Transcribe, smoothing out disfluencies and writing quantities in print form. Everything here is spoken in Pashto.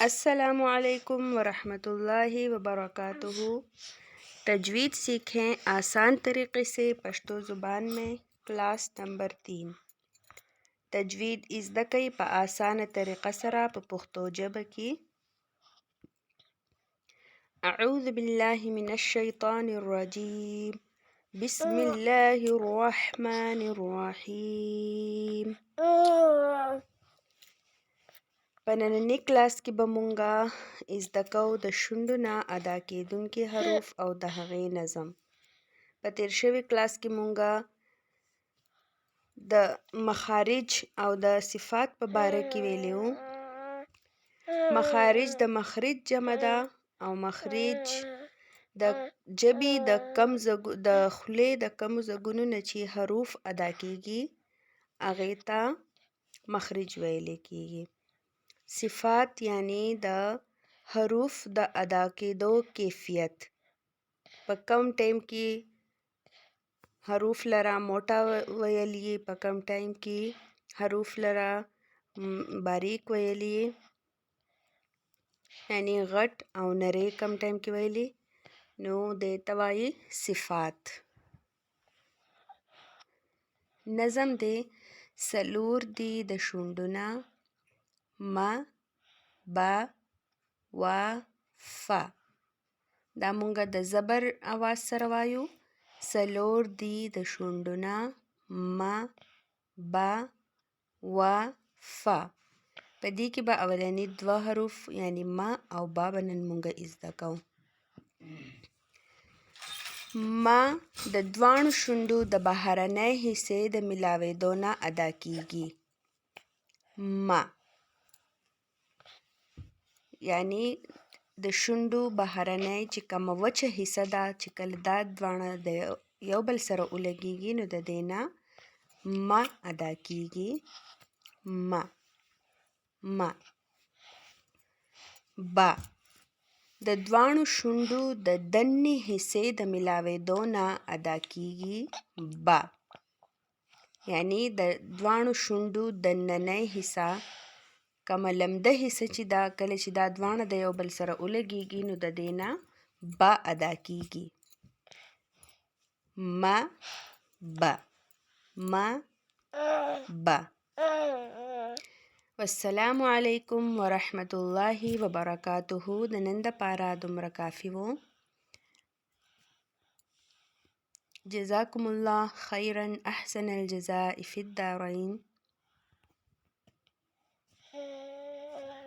अस्सलामु अलैकुम वरहमतुल्लाहि वबरकातुहू। तजवीद सीखें आसान तरीक़े से पश्तो ज़ुबान में। Class number 3। तजवीद ज़्दा कई पा आसान तरीक़ा सरा पा पुख्तो ज़ेबा की। अऊज़ु बिल्लाहि मिनश शैतानिर रजीम। बिस्मिल्लाहिर रहमानिर रहीम। په نننۍ کلاس کې به مونږه زده کوو د شونډو نه ادا کېدونکي حروف او د هغې نظم. په تیر شوي کلاس کې مونږه د مخارج او د صفات په باره کې ویلي وو. مخارج د مخرج جمع ده او مخرج د ژبې د خولې د کمو ځګونو نه چې حروف ادا کېږي هغې ته مخرج ویلی کېږي. صفات یعنی د حروف د ادا کېدو کیفیت. په کوم ټایم کې حروف لره موټه ویلی، په کوم ټایم کې حروف لره باریک ویلی، یعنی غټ او نری کوم ټایم کې ویلی، نو دې ته وایي صفات. نظم دی څلور دی د شونډو نه: م، ب، و، ف. دا مونږه د زبر اواز سره وایو. څلور دی د شونډو نه: م، ب، و، ف. په دې کې به اولني دوه حروف یعنی م او ب به نن مونږه زده کوو. م د دواړو شونډو د بهرنۍ حصې د ملاوېدو نه ادا کېږي. م یعنی د شونډو بهرنۍ چې کومه وچه حصه ده چې کله دا دواړه د یو بل سره ولګېږي نو د دې نه م ادا کېږي. م. ب د دواړو شونډو د دننۍ حصې د ملاوېدو نه ادا کېږي. ب یعنی د دواړو شونډو دننۍ حصه کومه لمده حصه چې ده کله چې دا دواړه د یو بل سره ولګېږي نو د دې نه ب ادا کېږي. م، ب. م، ب. والسلام علیکم ورحمة الله وبرکاته. د نن دپاره دومره کافي وو. جزاکم الله خیرا احسن الجزاء فی الدارین.